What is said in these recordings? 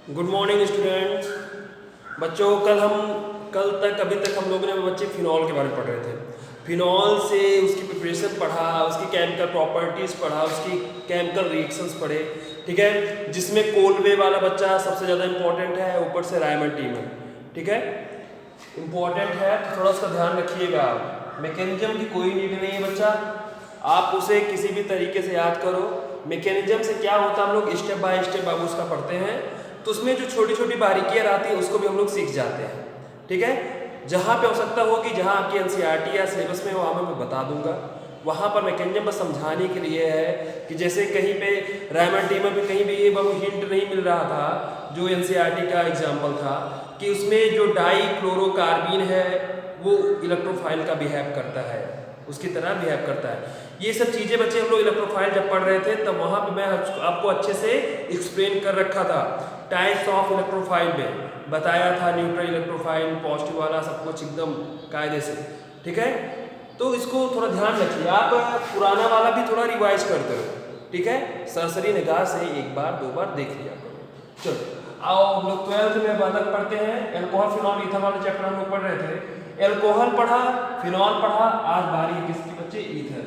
Good morning students. बच्चों कल तक अभी तक हम लोगों ने बच्चे फिनॉल के बारे में पढ़ रहे थे। फिनॉल से उसकी प्रिपरेशन पढ़ा, उसकी केमिकल प्रॉपर्टीज़ पढ़ा, उसकी केमिकल रिएक्शंस पढ़े। ठीक है, जिसमें कोलवे वाला बच्चा सबसे ज़्यादा इंपॉर्टेंट है, ऊपर से रायमंड टीमर। ठीक है, इंपॉर्टेंट है तो थोड़ा उसका ध्यान रखिएगा। मैकेनिज्म की कोई नीड नहीं है बच्चा, आप उसे किसी भी तरीके से याद करो। मैकेनिज्म से क्या होता है, हम लोग स्टेप बाय स्टेप बाबू उसका पढ़ते हैं, तो उसमें जो छोटी छोटी बारीकियां आती है उसको भी हम लोग सीख जाते हैं। ठीक है, जहाँ पे आवश्यकता होगी, जहाँ आपकी एनसीईआरटी या सिलेबस में हो, वहाँ मैं बता दूंगा। वहाँ पर मैकेनिज्म बस समझाने के लिए है कि जैसे कहीं पे रायमंड टीमर पे कहीं भी ये बाबू हिंट नहीं मिल रहा था, जो एनसीईआरटी का एग्जाम्पल था कि उसमें जो डाई क्लोरोकार्बीन है वो इलेक्ट्रोफाइल का बिहेव करता है, उसकी तरह बिहेव करता है। ये सब चीज़ें बच्चे हम लोग इलेक्ट्रोफाइल जब पढ़ रहे थे तब वहाँ पे मैं आपको अच्छे से एक्सप्लेन कर रखा था। टाइप्स ऑफ इलेक्ट्रोफाइल में बताया था, न्यूट्रल इलेक्ट्रोफाइल, पॉजिटिव वाला, सब कुछ एकदम कायदे से। ठीक है, तो इसको थोड़ा ध्यान रखिए, आप पुराना वाला भी थोड़ा रिवाइज करते रहो। ठीक है, सरसरी निगाह से एक बार दो बार देख लिया करो। चलो आओ हम लोग 12th में अलग पढ़ते हैं। एल्कोहल फिनॉल ईथर वाले चैप्टर हम लोग पढ़ रहे थे। एल्कोहल पढ़ा, फिनॉल पढ़ा, आज बारी है किसकी बच्चे? Ether,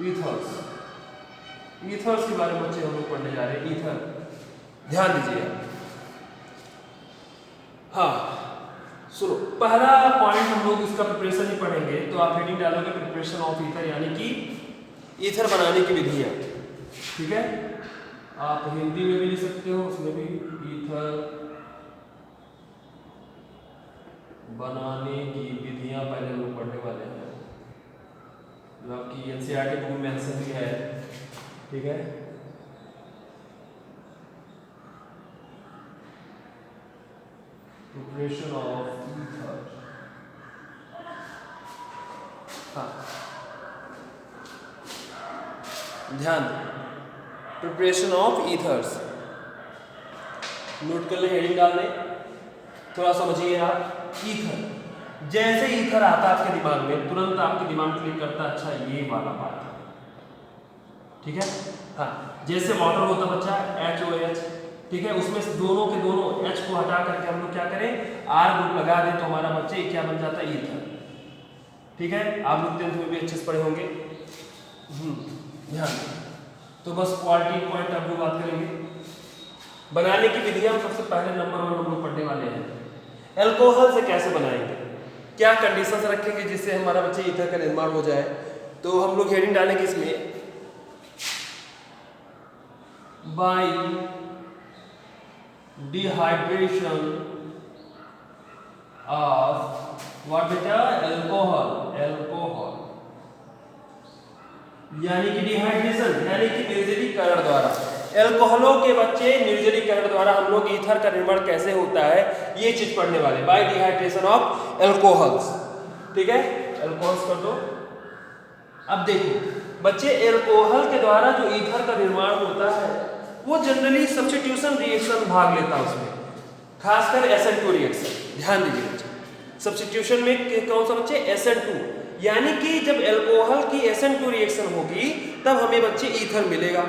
ethers. ईथर्स के बारे में बच्चे हम लोग पढ़ने जा रहे हैं। ईथर ध्यान दीजिए। हाँ सुनो, पहला पॉइंट हम लोग इसका प्रिपरेशन ही पढ़ेंगे, तो आप हेडिंग डालोगे प्रिपरेशन ऑफ ईथर, यानी कि ईथर बनाने की विधियां। ठीक है, आप हिंदी में भी लिख सकते हो, उसमें भी ईथर बनाने की विधियां पहले हम लोग पढ़ने वाले हैं, जो आपकी एनसीईआरटी बुक में मेंशन भी है। ठीक है, प्रिपरेशन ऑफ ईथर। हाँ ध्यान दें, प्रिपरेशन ऑफ ईथर्स, नोट कर लें, हेडिंग डाल दें, थोड़ा समझिए आप। ईथर, जैसे ईथर आता है आपके दिमाग में, तुरंत आपके दिमाग क्लिक करता है, अच्छा ये वाला बात है। ठीक है, हाँ जैसे वाटर होता बच्चा HOH, ठीक है, उसमें से दोनों के दोनों H को हटा करके हम लोग क्या करें, R ग्रुप लगा दें, तो हमारा बच्चे क्या बन जाता है? ईथर। ठीक है, आप लोग 10th में भी अच्छे से पढ़े होंगे। ध्यान दें, तो बस क्वालिटी पॉइंट आप लोग बात करेंगे। बनाने की विधियां सबसे पहले नंबर 1 हम लोग पढ़ने वाले हैं। एल्कोहल से कैसे बनाएंगे, क्या कंडीशंस रखेंगे जिससे हमारा बच्चे ईथर का निर्माण हो जाए। तो हम लोग हेडिंग डालेंगे इसमें, बाय डिहाइड्रेशन ऑफ व्हाट बेटा? एल्कोहल। एल्कोहल यानी कि डिहाइड्रेशन यानी कि निर्जलीकरण द्वारा, एल्कोहलों के बच्चे निर्जलीकरण द्वारा हम लोग ईथर का निर्माण कैसे होता है ये चीज पढ़ने वाले, बाय डिहाइड्रेशन ऑफ एल्कोहल्स। ठीक है, एल्कोहल्स कर दो। अब देखो बच्चे, एल्कोहल के द्वारा जो ईथर का निर्माण होता है वो जनरली सब्स्टिट्यूशन रिएक्शन भाग लेता है उसमें, खासकर SN2 रिएक्शन। ध्यान दीजिए बच्चे, सब्स्टिट्यूशन में कौन सा बच्चे? SN2, यानी कि जब एल्कोहल की SN2 रिएक्शन होगी तब हमें बच्चे ईथर मिलेगा।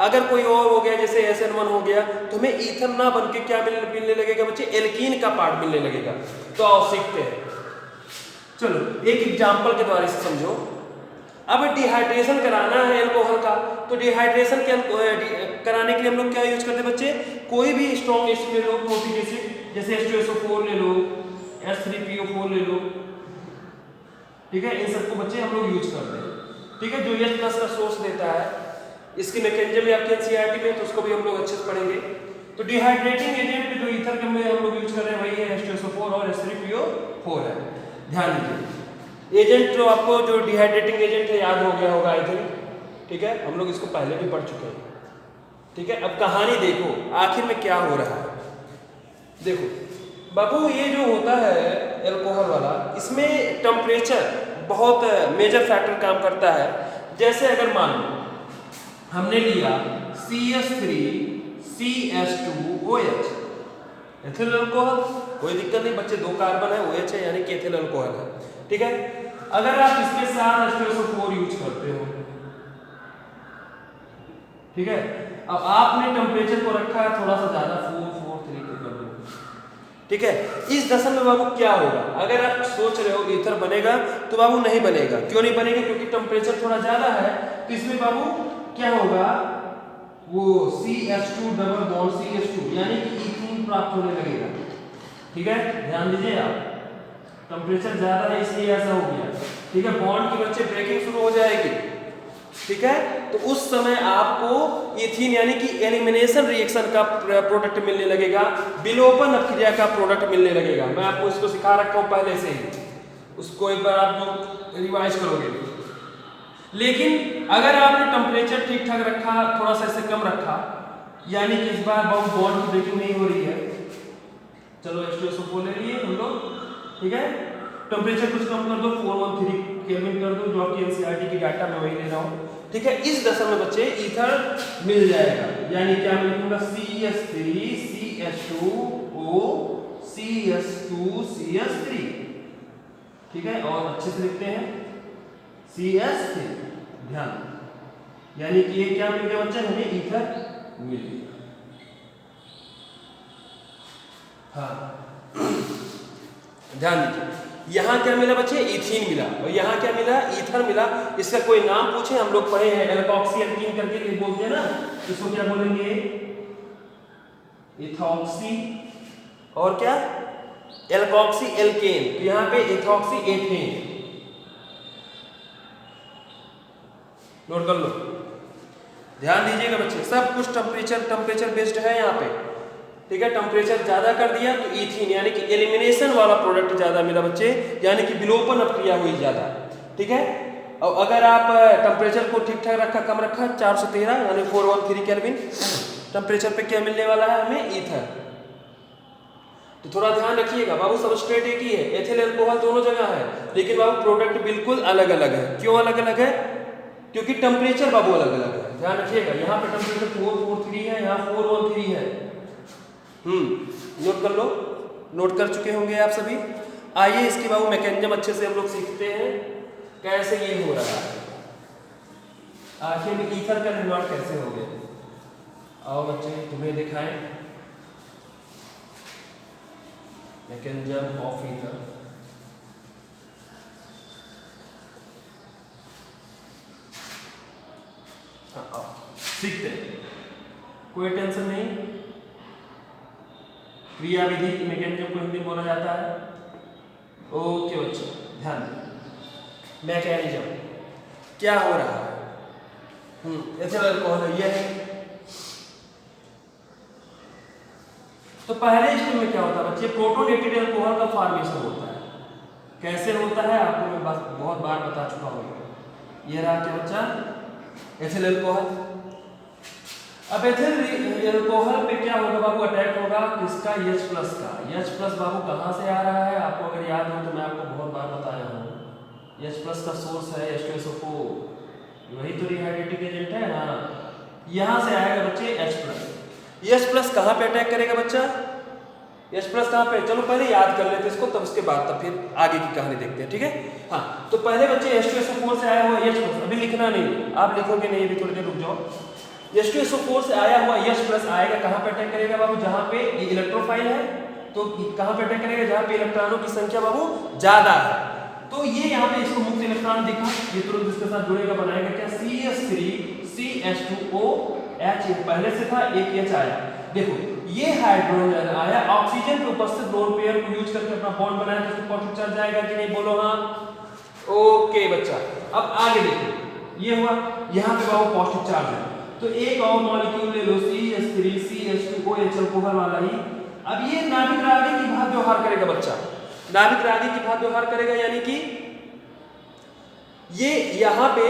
अगर कोई और हो गया जैसे SN1 हो गया तो हमें ईथर ना बन के क्या मिलने लगेगा बच्चे? एल्कीन का पार्ट मिलने लगेगा। तो आओ सीखते हैं, चलो एक एग्जांपल के द्वारा इसे समझो। अब डिहाइड्रेशन कराना है एल्कोहल का, तो डिहाइड्रेशन कराने के लिए हम लोग क्या यूज करते हैं बच्चे? कोई भी स्ट्रॉन्ग एसिड ले लो, प्रोटीन एसिड, जैसे H2SO4 ले लो, H3PO4 ले लो। ठीक है, इन सबको बच्चे हम लोग यूज करते हैं। ठीक है, जो H+ का सोर्स देता है, इसकी मैकेनिज्म आपके एनसीईआरटी में, तो उसको भी हम लोग अच्छे से पढ़ेंगे। तो डिहाइड्रेटिंग एजेंट जो ईथर के में हम लोग यूज कर रहे हैं वही है H2SO4 और H3PO4 है। ध्यान दीजिए, एजेंट जो आपको जो डिहाइड्रेटिंग एजेंट है याद हो गया होगा आई थिंक। ठीक है, हम लोग इसको पहले भी पढ़ चुके हैं। ठीक है, अब कहानी देखो आखिर में क्या हो रहा है। देखो बाबू, ये जो होता है एल्कोहल वाला, इसमें टेम्परेचर बहुत मेजर फैक्टर काम करता है। जैसे अगर मान लो हमने लिया CH3CH2OH, एथिल अल्कोहल, कोई दिक्कत नहीं बच्चे, 2 कार्बन है, OH है, यानी कि एथिल अल्कोहल है। ठीक है, अगर आप इसके साथ H2SO4 यूज करते हो, ठीक है, अब आपने टेम्परेचर को रखा है थोड़ा सा ज्यादा, ठीक है। इस दशा में बाबू क्या होगा, अगर आप सोच रहे हो ईथर बनेगा तो बाबू नहीं बनेगा। क्यों नहीं बनेगा? क्योंकि टेम्परेचर थोड़ा ज्यादा है। तो इसमें बाबू क्या होगा, वो CH2 डबल बॉन्ड CH2 यानी कि इथीन प्राप्त होने लगेगा। ठीक है, ध्यान दीजिए आप, टेम्परेचर ज्यादा है इसलिए ऐसा हो गया। ठीक है, बॉन्ड की बच्चे ब्रेकिंग शुरू हो जाएगी। ठीक है, तो उस समय आपको इथीन यानी कि एलिमिनेशन रिएक्शन का प्रोडक्ट मिलने लगेगा, विलोपन अपक्रिया का प्रोडक्ट मिलने लगेगा। मैं आपको इसको सिखा रखा हूं पहले से ही, उसको एक बार आप लोग रिवाइज करोगे। लेकिन अगर आपने टेम्परेचर ठीक ठाक रखा, थोड़ा सा इससे कम रखा, यानी कि इस बार बहुत बॉन्ड की ब्रेकिंग नहीं हो रही है, चलो H2SO4 ले लिए हम लोग। ठीक है, टेम्परेचर कुछ कम कर दो, 413 केल्विन कर दो, जो आपकी एनसीईआरटी की डाटा मैं वही ले रहा हूँ। ठीक है, इस दशा में बच्चे ईथर मिल जाएगा, यानी क्या मिलेगा, CH3 CH2O CH2CH3। ठीक है, और अच्छे से लिखते हैं CH3, ध्यान, यानी कि ये क्या मिल गया बच्चे, हमें ईथर मिल गया। हाँ ध्यान दीजिए, यहाँ क्या मिला बच्चे, इथीन मिला, और यहाँ क्या मिला, ईथर मिला। इसका कोई नाम पूछे, हम लोग पढ़े हैं एल्कोक्सी एल्कीन करके बोलते हैं ना, इसको क्या बोलेंगे, इथॉक्सी, और क्या, एल्कोक्सी एल्केन। तो यहाँ पे इथॉक्सी एथेन, नोट कर लो, ध्यान दीजिएगा बच्चे, सब कुछ टेम्परेचर बेस्ड है यहाँ पे। ठीक है, टेम्परेचर ज्यादा कर दिया तो इथीन यानी कि एलिमिनेशन वाला प्रोडक्ट ज्यादा मिला बच्चे, यानी कि विलोपन अपक्रिया हुई ज्यादा। ठीक है, और अगर आप टेम्परेचर को ठीक ठाक रखा, कम रखा, 413 यानी 413 केल्विन टेम्परेचर पे क्या मिलने वाला है हमें, ईथर। तो थोड़ा ध्यान रखिएगा बाबू, सबस्ट्रेट एक ही है, एथिल अल्कोहल दोनों जगह है, लेकिन बाबू प्रोडक्ट बिल्कुल अलग अलग है। क्यों अलग अलग है? क्योंकि टेम्परेचर बाबू अलग अलग है। ध्यान रखिएगा, यहाँ पे टेम्परेचर 443 है, यहाँ 413 है। नोट कर लो, नोट कर चुके होंगे आप सभी। आइए इसके बाबू मैकेनिज्म अच्छे से हम लोग सीखते हैं, कैसे ये हो रहा है, आखिर में ईथर का निर्माण कैसे हो गया। आओ बच्चे तुम्हें दिखाएं मैकेनिज्म ऑफ ईथर। सीखते हैं, कोई टेंशन नहीं। क्रिया विधि मैकेनिज्म को हिंदी में बोला जाता है। ओके बच्चों ध्यान दें, मैकेनिज्म क्या हो रहा है, एथिल अल्कोहल ये है। तो पहले स्टेप में क्या होता है बच्चे, प्रोटोनेटेड अल्कोहल का फॉर्मेशन होता है। कैसे होता है आपको मैं बहुत बार बता चुका हूँ। ये रहा क्या बच्चा, एथिल अल्कोहल। अब एथिल अल्कोहल पे क्या होगा बाबू, अटैक होगा किसका, H+ का। H+ बाबू कहाँ से आ रहा है, आपको अगर याद हो तो मैं आपको बहुत बार बताया हूँ। H+ का सोर्स है H2SO4, वही तो रिहाइड्रेटिंग एजेंट है ना। यहाँ से आएगा बच्चे H+। H+ कहाँ पे अटैक करेगा बच्चा, H+ कहाँ पे, चलो पहले याद कर लेते इसको, तब उसके बाद तब फिर आगे की कहानी देखते हैं। ठीक है, हाँ तो पहले बच्चे H2SO4 से आया हुआ H+, अभी लिखना नहीं, आप लिखोगे नहीं, अभी थोड़ी देर रुक जाओ। H2SO4 से आया हुआ H+ आएगा, कहाँ पे अटैक करेगा बाबू, जहाँ पे ये इलेक्ट्रोफाइल है, तो कहाँ पे अटैक करेगा, जहाँ पे इलेक्ट्रॉनों की संख्या बाबू ज्यादा है। तो ये यहाँ पे इसको मुक्त इलेक्ट्रॉन दिखा, ये तुरंत इसके साथ जुड़ेगा, बनाएगा क्या, CH3 CH2OH, पहले से था एक H आया। देखो ये हाइड्रोजन आया, ऑक्सीजन के उपस्थित लोन पेयर को यूज करके अपना बॉन्ड बनाया, तो इसमें पॉजिटिव चार्ज जाएगा कि नहीं, बोलो हाँ। ओके बच्चा, अब आगे देखो, ये हुआ, यहाँ पे बाबू पॉजिटिव चार्ज है, तो एक और मॉलिक्यूल ले लो CH3 CH2OH अल्कोहल वाला ही। अब ये नाभिक रागी की भात व्यवहार करेगा बच्चा, नाभिक रागी की भात व्यवहार करेगा, यानी कि ये यहाँ पे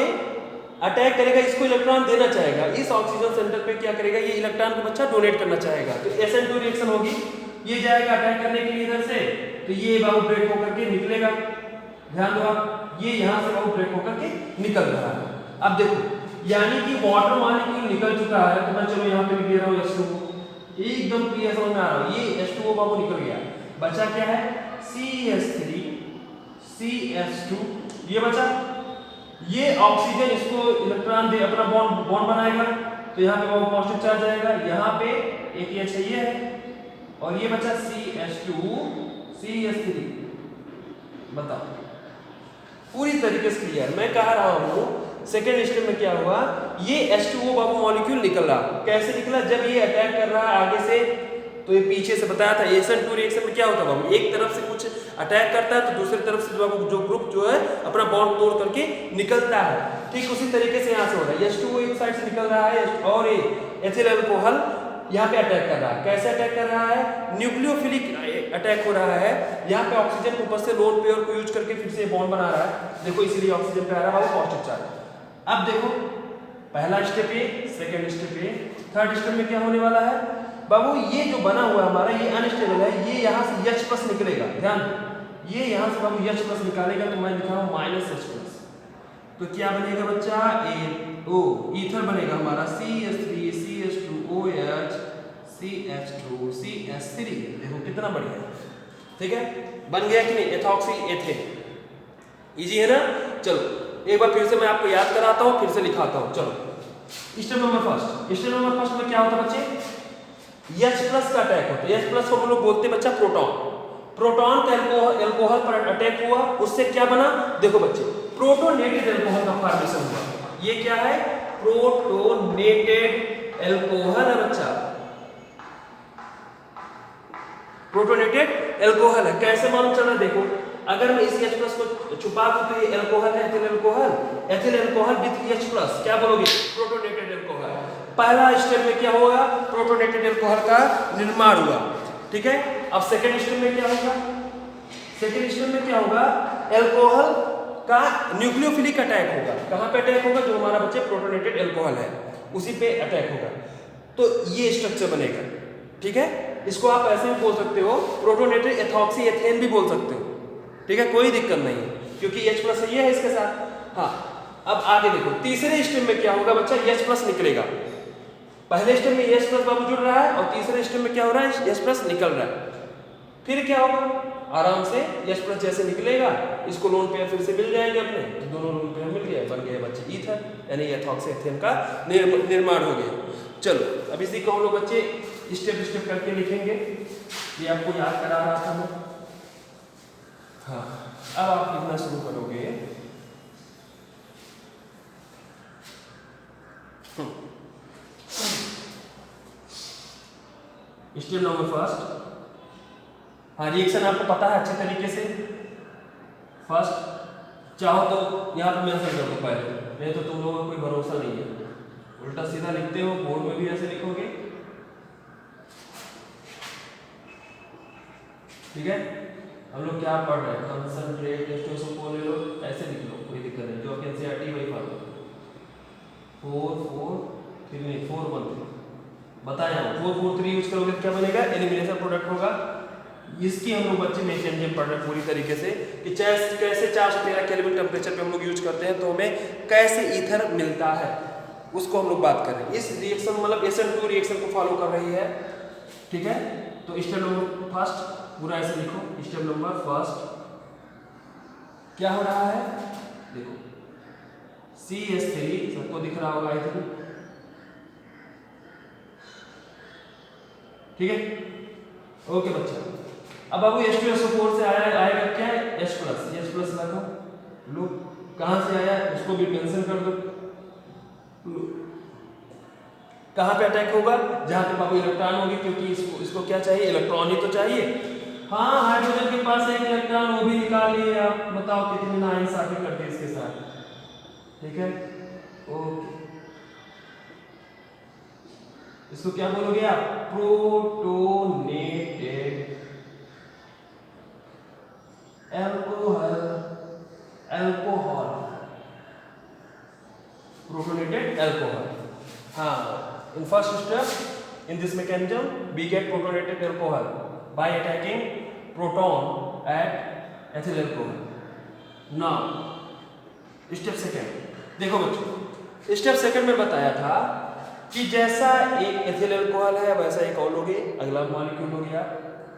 अटैक करेगा, इसको इलेक्ट्रॉन देना चाहेगा, इस ऑक्सीजन सेंटर पे क्या करेगा, ये इलेक्ट्रॉन को बच्चा डोनेट करना चाहेगा, तो SN2 रिएक्शन होगी, ये जाएगा अटैक करने के लिए इधर से, तो ये बाबू ब्रेक होकर के निकलेगा। ध्यान दो आप, ये यहाँ से बाबू ब्रेक होकर के निकल रहा है। अब देखो, यानी कि वाटर मॉलिक्यूल निकल चुका है, तो मैं चलो यहाँ पे लिख दे रहा हूँ H2O, एकदम क्लियर समझ में आ रहा है, ये H2O बाबू निकल गया, बचा क्या है, CH3 CH2, ये बचा, ये ऑक्सीजन इसको इलेक्ट्रॉन दे, अपना बॉन्ड बनाएगा, तो यहाँ पे बाबू पॉजिटिव चार्ज आएगा, यहाँ पे एक H है, ये है, और ये बचा CH2 CH3। बताओ, पूरी तरीके से क्लियर। मैं कह रहा हूँ सेकेंड स्टेप में क्या हुआ, ये H2O बाबू मॉलिक्यूल निकल रहा। कैसे निकला, जब ये अटैक कर रहा है आगे से, तो ये पीछे से बताया था SN2 रिएक्शन में क्या होता है बाबू, एक तरफ से कुछ अटैक करता है तो दूसरी तरफ से बाबू जो ग्रुप जो है अपना बॉन्ड तोड़ करके निकलता है। ठीक उसी तरीके से यहाँ से हो रहा है, H2O एक साइड से निकल रहा है और ये एथिल अल्कोहल यहाँ पे अटैक कर रहा है। कैसे अटैक कर रहा है, न्यूक्लियोफिलिक अटैक हो रहा है। यहाँ पे ऑक्सीजन को ऊपर से लोन पेयर को यूज करके फिर से बॉन्ड बना रहा है। देखो इसीलिए ऑक्सीजन पे आ रहा है पॉजिटिव चार्ज। अब देखो पहला स्टेप ये, सेकेंड स्टेप ये, थर्ड स्टेप में क्या होने वाला है बाबू, ये जो बना हुआ हमारा ये अनस्टेबल है, ये यहाँ से H+ निकलेगा। ध्यान, ये यहाँ से बाबू H+ निकालेगा तो मैं लिखा हूँ -H+। तो क्या बनेगा बच्चा, O ईथर बनेगा हमारा CH3 CH2OH CH2 CH3। देखो कितना बढ़िया, ठीक है, बन गया कि नहीं, एथॉक्सी एथेन। इजी है ना। चलो एक बार फिर से मैं आपको याद कराता हूँ, फिर से लिखाता हूँ। चलो step number first, step number first में क्या होता है बच्चे, H+ का अटैक होता है। H+ को हम लोग बोलते हैं बच्चा प्रोटॉन। प्रोटॉन का एल्कोहल पर अटैक हुआ, उससे क्या बना, देखो बच्चे प्रोटोनेटेड एल्कोहल का फॉर्मेशन हुआ। ये क्या है, प्रोटोनेटेड एल्कोहल है बच्चा, प्रोटोनेटेड एल्कोहल है। कैसे मालूम चला, देखो अगर मैं इस H+ को छुपा दूं तो ये एल्कोहल है, ethyl alcohol, ethyl alcohol with H+, क्या बोलोगे, प्रोटोनेटेड एल्कोहल। पहला स्टेप में क्या होगा, प्रोटोनेटेड एल्कोहल का निर्माण हुआ। ठीक है, अब सेकंड स्टेप में क्या होगा, सेकंड स्टेप में क्या होगा, एल्कोहल का न्यूक्लियोफिलिक अटैक होगा। कहां पे अटैक होगा, जो हमारा बच्चे प्रोटोनेटेड एल्कोहल है उसी पे अटैक होगा, तो ये स्ट्रक्चर बनेगा। ठीक है, इसको आप ऐसे भी बोल सकते हो, प्रोटोनेटेड एथॉक्सी एथेन भी बोल सकते हो। ठीक है, कोई दिक्कत नहीं है क्योंकि H+ ये है इसके साथ। हाँ, अब आगे देखो तीसरे स्टेप में क्या होगा बच्चा, H+ निकलेगा। पहले स्टेप में H+ बाबू जुड़ रहा है और तीसरे स्टेप में क्या हो रहा है, H+ निकल रहा है। फिर क्या होगा, आराम से H+ जैसे निकलेगा, इसको लोन पेयर फिर से मिल जाएंगे अपने, तो दोनों लोन पेयर मिल गए, बन गए बच्चे ईथर, यानी एथॉक्सी एथेन का निर्माण हो गया। चलो अब इसी को हम लोग बच्चे स्टेप स्टेप करके लिखेंगे, ये आपको याद करा रहा था मैं। हाँ, अब आप लिखना शुरू करोगे। स्टेप नंबर फर्स्ट, हाँ रिएक्शन आपको पता है अच्छे तरीके से। फर्स्ट चाहो तो यहाँ पे मेंशन कर दो पहले, नहीं तो तुम लोगों को कोई भरोसा नहीं है, उल्टा सीधा लिखते हो, बोर्ड में भी ऐसे लिखोगे। ठीक है, हम लोग क्या पढ़ रहे हैं, कंसंट्रेट टेस्टोस्टेरोन को ले लो, ऐसे लिख लो, कोई दिक्कत नहीं, जो NCERT वही पढ़ लो। 4 4 3 नहीं 4 1 3 बताया, 4 4 3 यूज करोगे तो क्या बनेगा, एलिमिनेशन प्रोडक्ट होगा। इसकी हम लोग बच्चे मेकेनिज्म पढ़ रहे हैं पूरी तरीके से कि कैसे 413 केल्विन टेम्परेचर पे हम लोग यूज करते हैं तो हमें कैसे ईथर मिलता है, उसको हम लोग बात कर रहे हैं। इस रिएक्शन मतलब SN2 रिएक्शन को फॉलो कर रही है। ठीक है, तो स्टेप नंबर फर्स्ट पूरा ऐसे लिखो, स्टेप नंबर फर्स्ट क्या हो रहा है, देखो CH3 सबको दिख रहा होगा आई थिंक। ठीक है, ओके बच्चा। अब बाबू H2SO4 से आएगा क्या, H+ रखो, लो कहां से आया उसको भी मेंशन कर दो। कहां पे अटैक होगा, जहां पे बाबू इलेक्ट्रॉन होगी, क्योंकि इसको क्या चाहिए, इलेक्ट्रॉन ही तो चाहिए। हाँ, हाइड्रोजन के पास एक इलेक्ट्रॉन, वो भी निकाल लिए आप, बताओ कितने नाइंसाफी करते इसके साथ। ठीक है, ओके, इसको क्या बोलोगे आप, प्रोटोनेटेड एल्कोहल, प्रोटोनेटेड एल्कोहल। हाँ, in first step in this mechanism we get protonated alcohol by attacking proton at ethyl alcohol. Now step second, देखो बच्चों स्टेप सेकंड में बताया था कि जैसा एक एथिल अल्कोहल है वैसा एक और लोगे, अगला मॉलिक्यूल हो गया,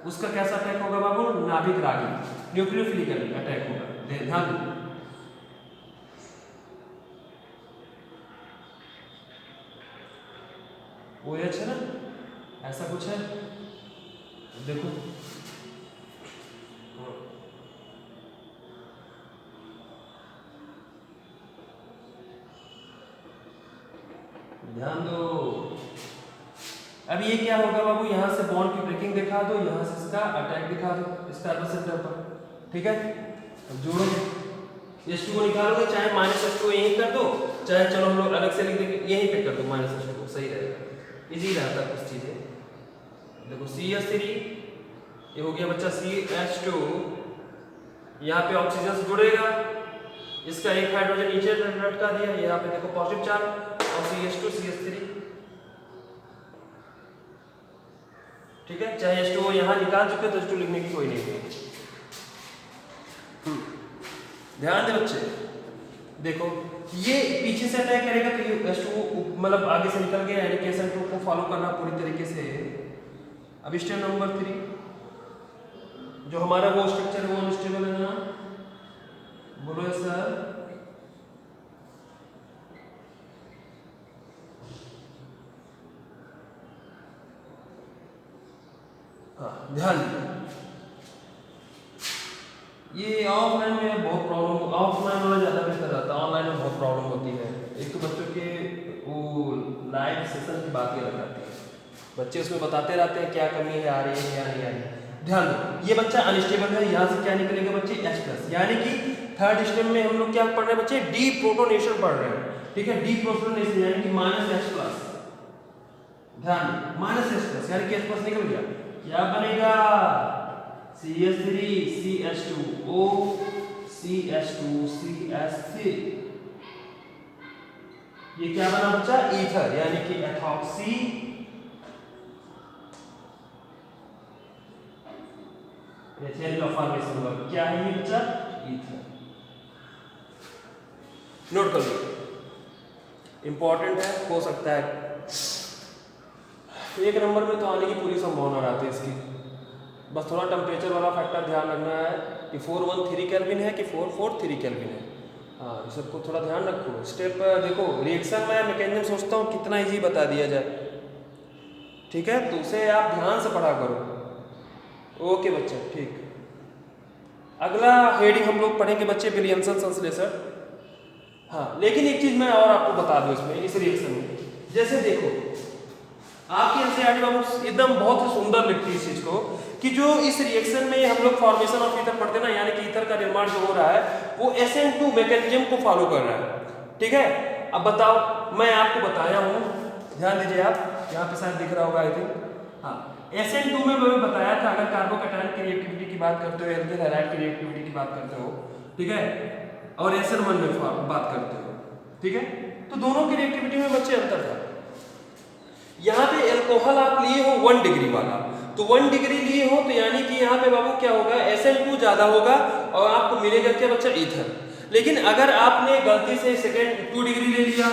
उसका कैसा अटैक होगा बाबू, नाभिक रागी, न्यूक्लियोफिलिक अटैक होगा। ध्यान दो, OH है ना, ऐसा कुछ है, देखो ध्यान दो। अब ये क्या होगा बाबू, यहाँ से बॉन्ड की ब्रेकिंग दिखा दो, यहाँ से इसका अटैक दिखा दो इस कार्बन सेंटर पर, ठीक है। अब जोड़ोगे, H2 को निकालोगे, चाहे -H2 यहीं कर दो, चाहे चलो हम लोग अलग से लिख देंगे यहीं पे कर दो -H2, सही रहेगा, इजी रहता है कुछ चीजें। देखो CH3 ये हो गया बच्चा CH2, यहाँ पे ऑक्सीजन से जुड़ेगा, इसका एक हाइड्रोजन नीचे लटका दिया, यहाँ पे देखो पॉजिटिव चार्ज और CH2 CH3, ठीक है। चाहे H2 यहाँ निकाल चुके तो H2 लिखने की कोई नहीं है। ध्यान दे बच्चे, देखो ये पीछे से अटैक करेगा तो ये H2 मतलब आगे से निकल गया, यानी कि SN2 को फॉलो करना पूरी तरीके से। अब स्टेप नंबर 3, जो हमारा वो स्ट्रक्चर है वो अनस्टेबल है ना, बोलो सर। हाँ ध्यान दीजिए, ये ऑफलाइन में बहुत प्रॉब्लम, ऑफलाइन वाला ज़्यादा बेहतर रहता है, ऑनलाइन में बहुत प्रॉब्लम होती है। एक तो बच्चों के वो लाइव सेशन की बात ही अलग आती है, बच्चे उसमें बताते रहते हैं क्या कमी है, आ रही है क्या नहीं आ रही है। ध्यान दो, ये बच्चा अनस्टेबल है, यहाँ से क्या निकलेगा बच्चे H+, यानी कि थर्ड स्टेप में हम लोग क्या पढ़ रहे हैं बच्चे, डीप्रोटोनेशन पढ़ रहे हैं, ठीक है। डीप्रोटोनेशन यानी कि -H+, ध्यान -H+, यानी कि H+ निकल गया, क्या बनेगा CH3 CH2O CH2 CH3, ये क्या बना बच्चा, ईथर, यानी कि एथॉक्सी फॉर्मेशन हुआ, क्या है ये बच्चा, ईथर। नोट कर लो, इंपॉर्टेंट है, हो सकता है 1 नंबर में तो आने की पूरी संभावना रहती है इसकी, बस थोड़ा टेम्परेचर वाला फैक्टर ध्यान रखना है कि 413 केल्विन है कि 443 केल्विन है, हाँ ये सबको थोड़ा ध्यान रखो। स्टेप देखो, रिएक्शन में मैकेनिज्म सोचता हूँ कितना इजी बता दिया जाए, ठीक है, तो उसे आप ध्यान से पढ़ा करो। ओके बच्चे, ठीक। अगला हेडिंग हम लोग पढ़ेंगे बच्चे विलियमसन संश्लेषण। हाँ लेकिन एक चीज मैं और आपको बता दूं इसमें, इस रिएक्शन में, जैसे देखो आपकी एनसीईआरटी बाबू एकदम बहुत ही सुंदर लिखती है इस चीज को, कि जो इस रिएक्शन में हम लोग फॉर्मेशन ऑफ ईथर पढ़ते ना, यानी कि ईथर का निर्माण जो हो रहा है वो SN2 मैकेनिज्म को फॉलो कर रहा है, ठीक है। अब बताओ, मैं आपको बताया हूँ, ध्यान दीजिए आप, यहाँ पे शायद दिख रहा होगा आई थिंक, हाँ SN2 में मैंने बताया था अगर कार्बोकैटायन की रिएक्टिविटी की बात करते हो, एल्केन हैलाइड की रिएक्टिविटी की बात करते हो, ठीक है, और SN1 में बात करते हो, ठीक है, तो दोनों की रिएक्टिविटी में बच्चे अंतर था। यहाँ पे एल्कोहल आप लिए हो 1 डिग्री वाला, तो 1 डिग्री लिए हो तो यानी कि यहाँ पे बाबू क्या होगा, SN2 ज्यादा होगा और आपको मिलेगा क्या बच्चा, ईथर। लेकिन अगर आपने गलती से सेकेंड 2 डिग्री ले लिया,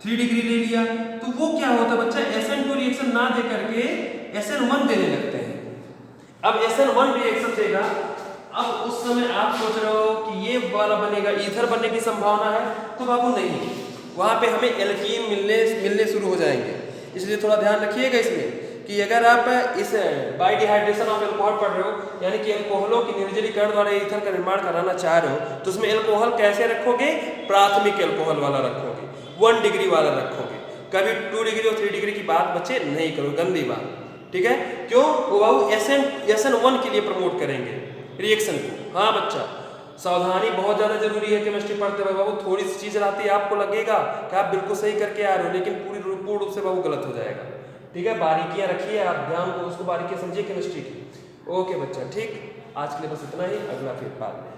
3 डिग्री ले लिया, तो वो क्या होता है बच्चा, SN2 रिएक्शन ना दे करके SN1 देने लगते हैं। अब SN1 रिएक्शन देगा, अब उस समय आप सोच रहे हो कि ये वाला बनेगा, ईथर बनने की संभावना है, तो बाबू नहीं, वहां पे हमें एल्कीन मिलने शुरू हो जाएंगे। इसलिए थोड़ा ध्यान रखिएगा इसमें कि अगर आप इस बाय डिहाइड्रेशन ऑफ एल्कोहल पढ़ रहे हो, यानी कि एल्कोहलों की निर्जलीकरण द्वारा ईथर का निर्माण कराना चाह रहे हो, तो उसमें एल्कोहल कैसे रखोगे, प्राथमिक एल्कोहल वाला रखोगे, 1 डिग्री वाला रखोगे, कभी 2 डिग्री और 3 डिग्री की बात बच्चे नहीं करो, गंदी बात, ठीक है। क्यों, वो बाबू SN1 के लिए प्रमोट करेंगे रिएक्शन को। हाँ बच्चा, सावधानी बहुत ज्यादा जरूरी है केमिस्ट्री पढ़ते हुए बाबू, थोड़ी सी चीज आती है आपको लगेगा कि आप बिल्कुल सही करके आ रहे हो, लेकिन पूर्ण रूप से बाबू गलत हो जाएगा, ठीक है। बारीकियां रखिए आप, ध्यान को उसको बारीकियां समझिए केमिस्ट्री की। ओके बच्चा, ठीक, आज के लिए बस इतना ही, अगला फिर बाद में।